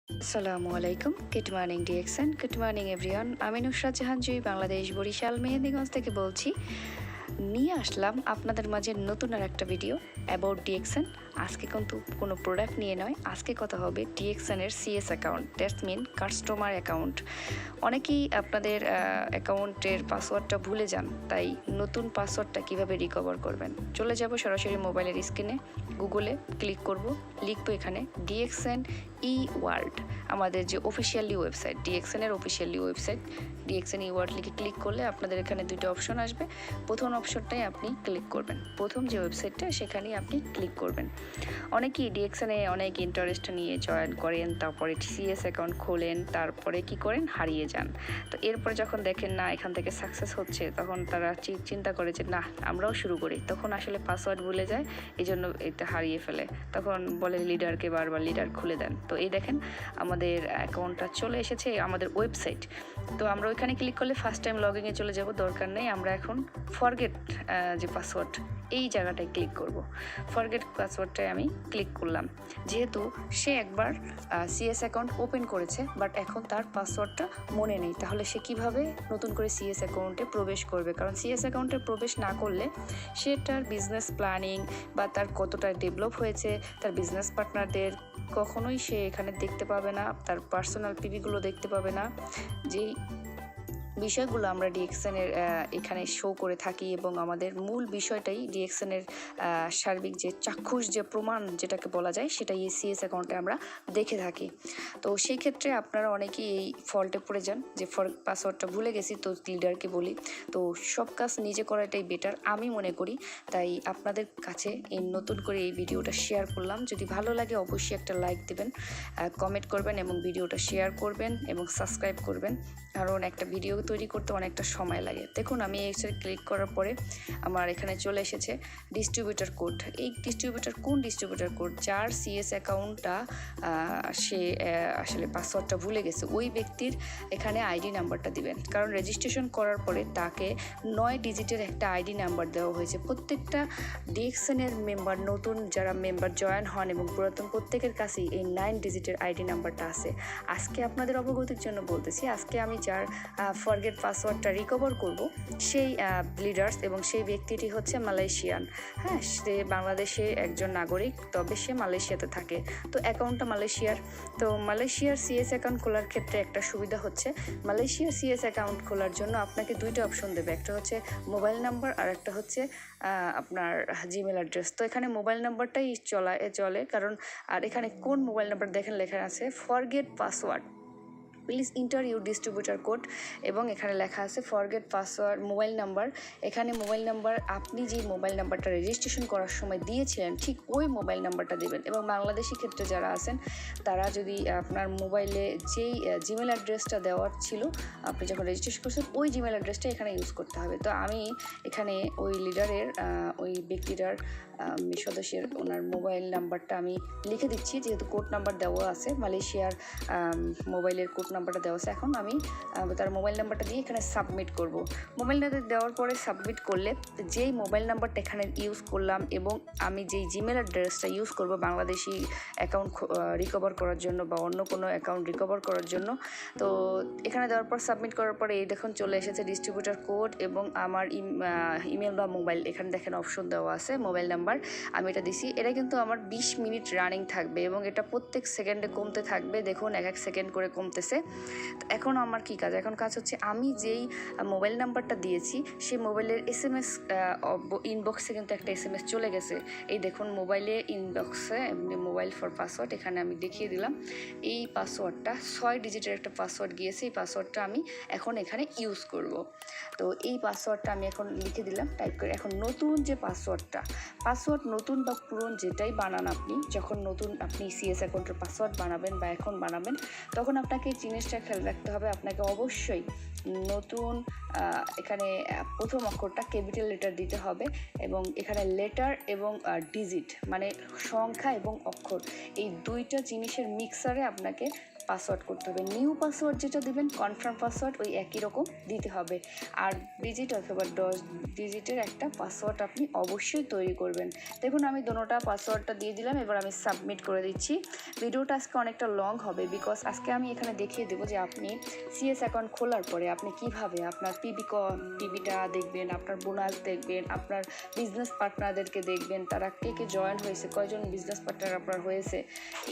আসসালামু আলাইকুম। Good morning DXN, good morning everyone. আমি নুসরাত জাহান জুই বাংলাদেশ বরিশাল মেহেন্দিগঞ্জ থেকে বলছি। নিয়ে আসলাম আপনাদের মাঝে নতুন আর একটা ভিডিও অ্যাবাউট ডিএক্সএন। আজকে কিন্তু কোনো প্রোডাক্ট নিয়ে নয়, আজকে কথা হবে ডিএক্সএনের CS account, that's mean customer account. অনেকেই আপনাদের অ্যাকাউন্টের পাসওয়ার্ডটা ভুলে যান, তাই নতুন পাসওয়ার্ডটা কিভাবে রিকভার করবেন। চলে যাব সরাসরি মোবাইলের স্ক্রিনে, গুগলে ক্লিক করব, লিখবো এখানে ডিএক্সএন ই ওয়ার্ল্ড, আমাদের যে অফিসিয়ালি ওয়েবসাইট, ডিএক্সএনের officially website DXN E world লিখে ক্লিক করলে আপনাদের এখানে দুইটা অপশন আসবে। প্রথম অপশনটাই আপনি ক্লিক করবেন, প্রথম যে ওয়েবসাইটটা সেখানেই আপনি ক্লিক করবেন। অনেকেই ডিএক্সএনে অনেক ইন্টারেস্ট নিয়ে জয়েন করেন, তারপরে সিএস অ্যাকাউন্ট খোলেন, তারপরে কি করেন, হারিয়ে যান। তো এরপরে যখন দেখেন না এখান থেকে সাকসেস হচ্ছে, তখন তারা চিন্তা করে যে না আমরাও শুরু করি, তখন আসলে পাসওয়ার্ড ভুলে যায়, এই জন্য এটা হারিয়ে ফেলে। তখন বলে লিডারকে বারবার, লিডার খুলে দেন। তো এই দেখেন আমাদের অ্যাকাউন্টটা চলে এসেছে আমাদের ওয়েবসাইট। তো আমরা ওইখানে ক্লিক করলে ফার্স্ট টাইম লগইনে চলে যাব, দরকার নেই। আমরা এখন ফরগেট যে পাসওয়ার্ড, এই জায়গাটায় ক্লিক করব। ফরগেট পাসওয়ার্ডটায় আমি ক্লিক করলাম। যেহেতু সে একবার সিএস অ্যাকাউন্ট ওপেন করেছে, বাট এখন তার পাসওয়ার্ডটা মনে নেই, তাহলে সে কিভাবে নতুন করে সিএস অ্যাকাউন্টে প্রবেশ করবে? কারণ সিএস অ্যাকাউন্টে প্রবেশ না করলে সে তার বিজনেস প্ল্যানিং বা তার কতটা ডেভেলপ হয়েছে, তার বিজনেস পার্টনারদের কখনোই সে এখানে দেখতে পাবে না, তার পার্সোনাল পিভিগুলো দেখতে পাবে না। যেই বিষয়গুলো আমরা ডিএক্সএনের এখানে শো করে থাকি, এবং আমাদের মূল বিষয়টাই ডিএক্সএনের সার্বিক যে চাক্ষুষ যে প্রমাণ যেটাকে বলা যায়, সেটাই এই সিএস অ্যাকাউন্টে আমরা দেখে থাকি। তো সেই ক্ষেত্রে আপনারা অনেকেই এই ফল্টে পড়ে যান যে পাসওয়ার্ডটা ভুলে গেছি, তো লিডারকে বলি। তো সব কাজ নিজে করাটাই বেটার আমি মনে করি, তাই আপনাদের কাছে এই নতুন করে এই ভিডিওটা শেয়ার করলাম। যদি ভালো লাগে অবশ্যই একটা লাইক দেবেন, কমেন্ট করবেন এবং ভিডিওটা শেয়ার করবেন এবং সাবস্ক্রাইব করবেন, কারণ একটা ভিডিও তৈরি করতে অনেকটা সময় লাগে। দেখুন আমি এসে ক্লিক করার পরে আমার এখানে চলে এসেছে ডিস্ট্রিবিউটার কোড। এই কোন ডিস্ট্রিবিউটার কোড? যার সিএস অ্যাকাউন্টটা সে আসলে পাসওয়ার্ডটা ভুলে গেছে, ওই ব্যক্তির এখানে আইডি নাম্বারটা দিবেন। কারণ রেজিস্ট্রেশন করার পরে তাকে 9 ডিজিটের একটা আইডি নাম্বার দেওয়া হয়েছে। প্রত্যেকটা ডিএক্সএনের মেম্বার, নতুন যারা মেম্বার জয়েন হন এবং পুরাতন, প্রত্যেকের কাছেই এই 9 ডিজিটের আইডি নাম্বারটা আছে। আজকে আপনাদের অবগতির জন্য বলতেছি, আজকে আমি যার ফরগেট পাসওয়ার্ডটা রিকভার করব, সেই লিডার্স এবং সেই ব্যক্তিটি হচ্ছে মালয়েশিয়ান। হ্যাঁ, সে বাংলাদেশে একজন নাগরিক, তবে সে মালয়েশিয়াতে থাকে। তো অ্যাকাউন্টটা মালয়েশিয়ার। তো মালয়েশিয়ার সিএস অ্যাকাউন্ট খোলার ক্ষেত্রে একটা সুবিধা হচ্ছে, মালয়েশিয়ার সিএস অ্যাকাউন্ট খোলার জন্য আপনাকে দুইটা অপশন দেবে, একটা হচ্ছে মোবাইল নাম্বার আর একটা হচ্ছে আপনার জিমেল অ্যাড্রেস। তো এখানে মোবাইল নাম্বারটাই চলে, কারণ আর এখানে কোন মোবাইল নাম্বার দেখেন লেখা আছে forget password, please inter your distributor code, এবং এখানে লেখা আছে ফরগেট পাসওয়ার্ড মোবাইল নাম্বার। এখানে মোবাইল নাম্বার আপনি যে মোবাইল নাম্বারটা রেজিস্ট্রেশন করার সময় দিয়েছিলেন ঠিক ওই মোবাইল নাম্বারটা দেবেন। এবং বাংলাদেশি ক্ষেত্রে যারা আছেন তারা যদি আপনার মোবাইলে যেই জিমেল অ্যাড্রেসটা দেওয়ার ছিল আপনি যখন রেজিস্ট্রেশন করছেন, ওই জিমেল অ্যাড্রেসটা এখানে ইউজ করতে হবে। তো আমি এখানে ওই লিডারের, ওই ব্যক্তিটার সদস্যের ওনার মোবাইল নাম্বারটা আমি লিখে দিচ্ছি, যেহেতু কোড নাম্বার দেওয়া আছে, মালয়েশিয়ার মোবাইলের কোড নাম্বারটা দেওয়া আছে। এখন আমি তার মোবাইল নাম্বারটা দিয়ে এখানে সাবমিট করব। মোবাইল নাম্বার দেওয়ার পরে সাবমিট করলে যেই মোবাইল নাম্বারটা এখানে ইউজ করলাম এবং আমি যেই জিমেল অ্যাড্রেসটা ইউজ করব বাংলাদেশি অ্যাকাউন্ট রিকভার করার জন্য বা অন্য কোনো অ্যাকাউন্ট রিকভার করার জন্য, তো এখানে দেওয়ার পর সাবমিট করার পরে এই দেখুন চলে এসেছে ডিস্ট্রিবিউটার কোড এবং আমার ইমেল বা মোবাইল, এখানে দেখেন অপশন দেওয়া আছে মোবাইল নাম্বার, আমি এটা দিছি। এটা কিন্তু আমার 20 মিনিট রানিং থাকবে এবং এটা প্রত্যেক সেকেন্ডে কমতে থাকবে। দেখুন এক সেকেন্ড করে কমতেছে। এখন আমার কি কাজ? এখন কাজ হচ্ছে আমি যেই মোবাইল নাম্বারটা দিয়েছি সেই মোবাইলের SMS ইনবক্সে কিন্তু একটা SMS চলে গেছে। এই দেখুন মোবাইলে ইনবক্সে মোবাইল ফর পাসওয়ার্ড, এখানে আমি দেখিয়ে দিলাম এই পাসওয়ার্ডটা 6 ডিজিটের একটা পাসওয়ার্ড গিয়েছে। এই পাসওয়ার্ডটা আমি এখন এখানে ইউজ করব। তো এই পাসওয়ার্ডটা আমি এখন লিখে দিলাম, টাইপ করে। এখন নতুন যে পাসওয়ার্ড নতুন বা পুরনো যেটাই বানান আপনি, যখন নতুন আপনি সিএস অ্যাকাউন্টের পাসওয়ার্ড বানাবেন বা এখন বানাবেন, তখন আপনাকে এই জিনিসটা খেয়াল রাখতে হবে, আপনাকে অবশ্যই নতুন এখানে প্রথম অক্ষরটা ক্যাপিটাল লেটার দিতে হবে এবং এখানে লেটার এবং ডিজিট মানে সংখ্যা এবং অক্ষর, এই দুইটা জিনিসের মিক্সারে আপনাকে পাসওয়ার্ড করতে হবে। নিউ পাসওয়ার্ড যেটা দেবেন কনফার্ম পাসওয়ার্ড ওই একই রকম দিতে হবে। 8 ডিজিট অথবা 10 ডিজিটের একটা পাসওয়ার্ড আপনি অবশ্যই তৈরি করবেন। দেখুন আমি দোনোটা পাসওয়ার্ডটা দিয়ে দিলাম, এবার আমি সাবমিট করে দিচ্ছি। ভিডিওটা আজকে অনেকটা লং হবে বিকজ আজকে আমি এখানে দেখিয়ে দেবো যে আপনি সিএস অ্যাকাউন্ট খোলার পরে আপনি কিভাবে আপনার পিবিটা দেখবেন, আপনার বোনাস দেখবেন, আপনার বিজনেস পার্টনারদেরকে দেখবেন, তারা কে কে জয়েন হয়েছে, কয়জন বিজনেস পার্টনার আপনার হয়েছে।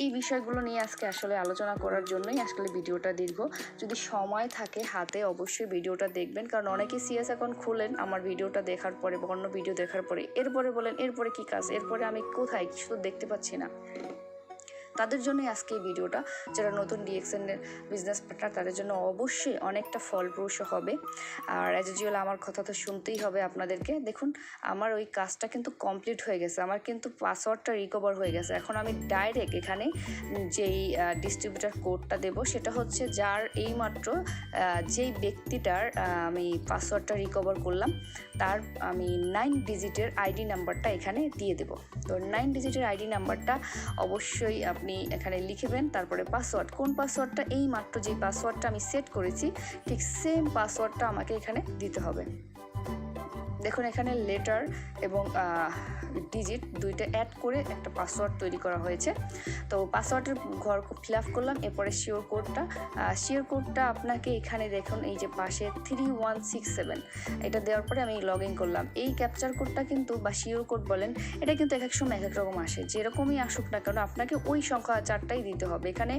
এই বিষয়গুলো নিয়ে আজকে আসলে আলোচনা করার জন্যই আসলে ভিডিওটা দীর্ঘ। যদি সময় থাকে হাতে অবশ্যই ভিডিওটা দেখবেন, কারণ অনেকেই সিএস অ্যাকাউন্ট খুলেন আমার ভিডিওটা দেখার পরে বা অন্য ভিডিও দেখার পরে, এরপরে বলেন এরপরে কী কাজ, এরপরে আমি কোথায় কিছু তো দেখতে পাচ্ছি না। তাদের জন্যই আজকে এই ভিডিওটা, যারা নতুন ডিএক্সএনের বিজনেস পার্টনার তাদের জন্য অবশ্যই অনেকটা ফলপ্রসূ হবে। আর অ্যাজ ইউজুয়াল আমার কথা তো শুনতেই হবে আপনাদেরকে। দেখুন আমার ওই কাজটা কিন্তু কমপ্লিট হয়ে গেছে, আমার কিন্তু পাসওয়ার্ডটা রিকভার হয়ে গেছে। এখন আমি ডাইরেক্ট এখানে যেই ডিস্ট্রিবিউটার কোডটা দেব সেটা হচ্ছে যার এইমাত্র যেই ব্যক্তিটার আমি পাসওয়ার্ডটা রিকভার করলাম তার আমি 9 ডিজিটের আইডি নাম্বারটা এখানে দিয়ে দেব। তো 9 ডিজিটের আইডি নাম্বারটা অবশ্যই আপনি এখানে লিখবেন, তারপরে পাসওয়ার্ড, কোন পাসওয়ার্ডটা এই মাত্র যে পাসওয়ার্ডটা আমি সেট করেছি ঠিক সেম পাসওয়ার্ডটা আমাকে এখানে দিতে হবে। দেখুন এখানে লেটার এবং ডিজিট দুইটা অ্যাড করে একটা পাসওয়ার্ড তৈরি করা হয়েছে। তো পাসওয়ার্ডের ঘর ফিল আপ করলাম, এরপরে শিওর কোডটা আপনাকে এখানে দেখুন এই যে পাশে 3167 এটা দেওয়ার পরে আমি লগ ইন করলাম। এই ক্যাপচার কোডটা কিন্তু বা শিওর কোড বলেন, এটা কিন্তু এক এক সময় এক এক রকম আসে, যেরকমই আসুক না কেন আপনাকে ওই সংখ্যা 4টাই দিতে হবে। এখানে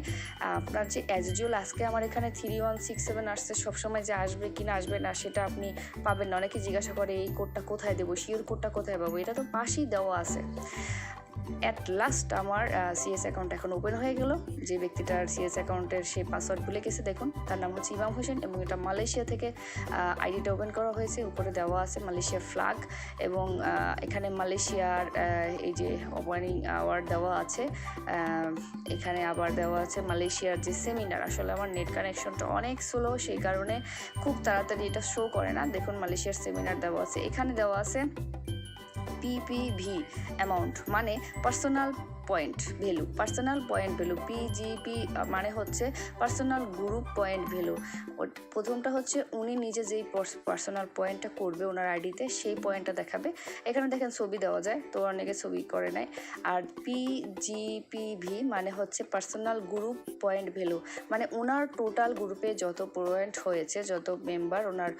আপনার যে অ্যাজ ইউজুয়াল আজকে আমার এখানে 3167 আসছে, সবসময় যে আসবে কি না আসবে না সেটা আপনি পাবেন না। অনেকে জিজ্ঞাসা করে এই কোডটা কোথায় দেবো, শিওর কোডটা কোথায় পাবো, এটা তো পাশেই দেওয়া আছে। অ্যাট লাস্ট আমার সিএস অ্যাকাউন্ট এখন ওপেন হয়ে গেল। যে ব্যক্তিটার সিএস অ্যাকাউন্টের সেই পাসওয়ার্ড ভুলে গেছে দেখুন, তার নাম হচ্ছে ইমাম হোসেন এবং এটা মালয়েশিয়া থেকে আইডিটা ওপেন করা হয়েছে। উপরে দেওয়া আছে মালয়েশিয়ার ফ্ল্যাগ এবং এখানে মালয়েশিয়ার এই যে ওপেনিং আওয়ার দেওয়া আছে। এখানে আবার দেওয়া আছে মালয়েশিয়ার যে সেমিনার। আসলে আমার নেট কানেকশনটা অনেক স্লো, সেই কারণে খুব তাড়াতাড়ি এটা শো করে না। দেখুন মালয়েশিয়ার সেমিনার দেওয়া আছে, এখানে দেওয়া আছে পিপিভি অ্যামাউন্ট মানে পার্সোনাল পয়েন্ট ভ্যালু। পিজিপি মানে হচ্ছে পার্সোনাল গ্রুপ পয়েন্ট ভ্যালু। প্রথমটা হচ্ছে উনি নিজে যেই পার্সোনাল পয়েন্টটা করবে ওনার আইডিতে সেই পয়েন্টটা দেখাবে। এখানে দেখেন ছবি দেওয়া যায়, তো অনেকে ছবি করে নেয়। আর পিজিপিভি মানে হচ্ছে পার্সোনাল গ্রুপ পয়েন্ট ভ্যালু, মানে ওনার টোটাল গ্রুপে যত পয়েন্ট হয়েছে, যত মেম্বার ওনার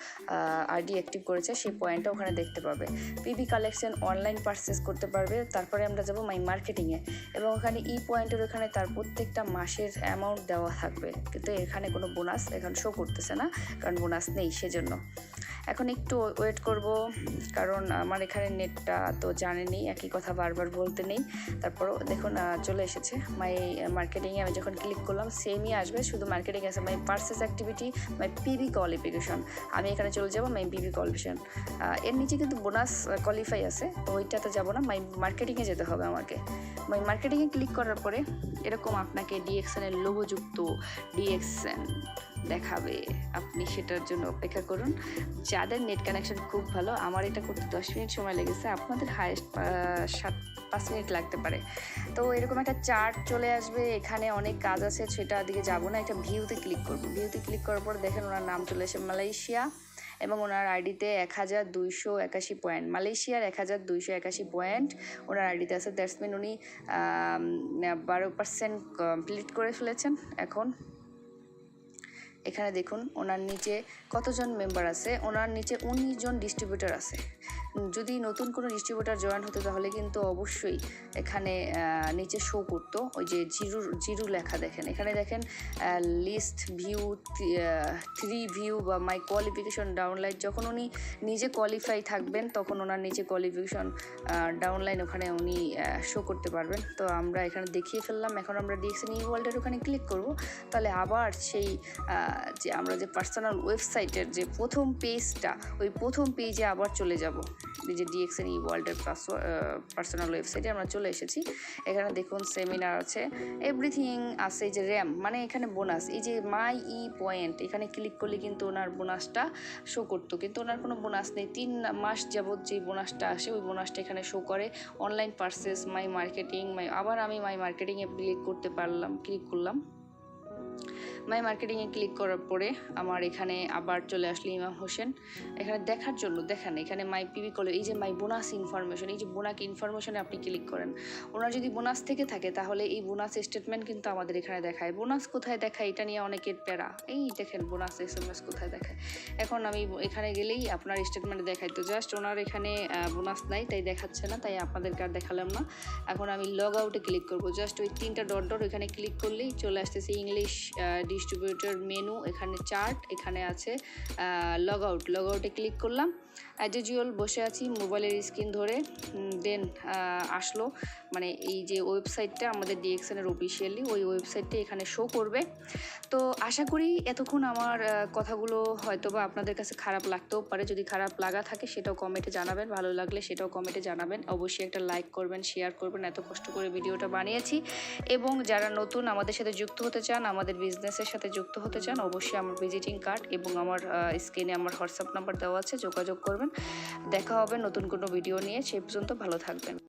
আইডি অ্যাক্টিভ করেছে সেই পয়েন্টটা ওখানে দেখতে পাবে। পিভি কালেকশন অনলাইন পারচেস করতে পারবে। তারপরে আমরা যাব মাই মার্কেটিংয়ে এবং ওখানে পয়েন্টের ওখানে তার প্রত্যেকটা মাসের অ্যামাউন্ট দেওয়া থাকবে, কিন্তু এখানে কোনো বোনাস এখানে শো করতেছে না, কারণ বোনাস নেই সেজন্য। এখন একটু ওয়েট করব, কারণ আমার এখানে নেটটা তো জানেনই, একই কথা বারবার বলতে নেই। তারপরও দেখুন চলে এসেছে মাই মার্কেটিংয়ে। আমি যখন ক্লিক করলাম সেমই আসবে, শুধু মার্কেটিং আছে মাই পারচেস অ্যাক্টিভিটি, মাই পিভি কোয়ালিফিকেশন। আমি এখানে চলে যাব মাই পিভি কোয়ালিফিকেশন। এর নিচে কিন্তু বোনাস কোয়ালিফাই আছে, তো ওইটাতে যাব না, মাই মার্কেটিংয়ে যেতে হবে আমাকে। মাই মার্কেটিংয়ে ক্লিক করার পরে এরকম আপনাকে ডিএক্সএনের লোগোযুক্ত ডিএক্সএন দেখাবে, আপনি সেটার জন্য অপেক্ষা করুন। যাদের নেট কানেকশন খুব ভালো, আমার এটা করতে 10 মিনিট সময় লেগেছে, আপনাদের হায়েস্ট 7-5 মিনিট লাগতে পারে। তো এরকম একটা চার্ট চলে আসবে, এখানে অনেক কাজ আছে, সেটা দিকে যাবো না, একটা ভিউতে ক্লিক করবো। ভিউতে ক্লিক করার পর দেখেন ওনার নাম চলে আসে মালয়েশিয়া এবং ওনার আইডিতে 1281 পয়েন্ট, মালয়েশিয়ার 1281 পয়েন্ট ওনার আইডিতে আছে। দ্যাটস মিন উনি 12% কমপ্লিট করে ফেলেছেন। এখন এখানে দেখুন ওনার নিচে কতজন মেম্বার আছে, ওনার নিচে 19 জন ডিস্ট্রিবিউটার আছে। যদি নতুন কোনো ডিস্ট্রিবিউটার জয়েন হতো তাহলে কিন্তু অবশ্যই এখানে নিচে শো করতো ওই যে জিরো লেখা। দেখেন এখানে দেখেন লিস্ট ভিউ 3 ভিউ বা মাই কোয়ালিফিকেশন ডাউনলাইন। যখন উনি নিজে কোয়ালিফাই থাকবেন তখন ওনার নিচে কোয়ালিফিকেশন ডাউনলাইন ওখানে উনি শো করতে পারবেন। তো আমরা এখানে দেখিয়ে ফেললাম। এখন আমরা ডিএক্সএন ওয়ার্ল্ডের ওখানে ক্লিক করব, তাহলে আবার সেই যে আমরা যে পার্সোনাল ওয়েবসাইটের যে প্রথম পেজটা, ওই প্রথম পেজে আবার চলে যাব। এই যে ডিএক্সএন ওয়ার্ল্ডের পার্সোনাল ওয়েবসাইটে আমরা চলে এসেছি। এখানে দেখুন সেমিনার আছে, এভরিথিং আছে। এই যে র্যাম মানে এখানে বোনাস, এই যে মাই পয়েন্ট এখানে ক্লিক করলে কিন্তু ওনার বোনাসটা শো করতো, কিন্তু ওনার কোনো বোনাস নেই। 3 মাস যাবত যে বোনাসটা আসে ওই বোনাসটা এখানে শো করে। অনলাইন পারচেস, মাই মার্কেটিং, আবার আমি মাই মার্কেটিংয়ে ক্লিক করলাম। মাই মার্কেটিংয়ে ক্লিক করার পরে আমার এখানে আবার চলে আসলো ইমাম হোসেন। এখানে দেখার জন্য দেখেন এখানে মাই পিবি কলেজ, এই যে মাই বোনাস ইনফরমেশন, এই যে বোনাস ইনফরমেশনে আপনি ক্লিক করেন। ওনার যদি বোনাস থেকে থাকে তাহলে এই বোনাস স্টেটমেন্ট কিন্তু আমাদের এখানে দেখায়। বোনাস কোথায় দেখায় এটা নিয়ে অনেকের প্যারা, এই দেখেন বোনাস SMS কোথায় দেখায়। এখন আমি এখানে গেলেই আপনার স্টেটমেন্ট দেখাই, তো জাস্ট ওনার এখানে বোনাস নাই তাই দেখাচ্ছে না, তাই আপনাদেরকে আর দেখালাম না। এখন আমি লগ আউটে ক্লিক করবো, জাস্ট ওই 3টা ডট এখানে ক্লিক করলেই চলে আসতেছে ইংলিশ ডিস্ট্রিবিউটর মেনু, এখানে চার্ট, এখানে আছে লগ আউটে ক্লিক করলাম। অ্যাজ ইউজুয়াল বসে আছি মোবাইলের স্ক্রিন ধরে, দেন আসলো মানে এই যে ওয়েবসাইটটা আমাদের ডিএক্সএনের অফিসিয়ালি, ওই ওয়েবসাইটটা এখানে শো করবে। তো আশা করি এতক্ষণ আমার কথাগুলো হয়তো বা আপনাদের কাছে খারাপ লাগতেও পারে, যদি খারাপ লাগা থাকে সেটাও কমেন্টে জানাবেন, ভালো লাগলে সেটাও কমেন্টে জানাবেন। অবশ্যই একটা লাইক করবেন, শেয়ার করবেন, এত কষ্ট করে ভিডিওটা বানিয়েছি। এবং যারা নতুন আমাদের সাথে যুক্ত হতে চান, আমাদের বিজনেসের সাথে যুক্ত হতে চান, অবশ্যই আমার ভিজিটিং কার্ড এবং আমার স্ক্রিনে আমার হোয়াটসঅ্যাপ নাম্বার দেওয়া আছে, যোগাযোগ করবেন। দেখা হবে নতুন কোনো ভিডিও নিয়ে, সে পর্যন্ত ভালো থাকবেন।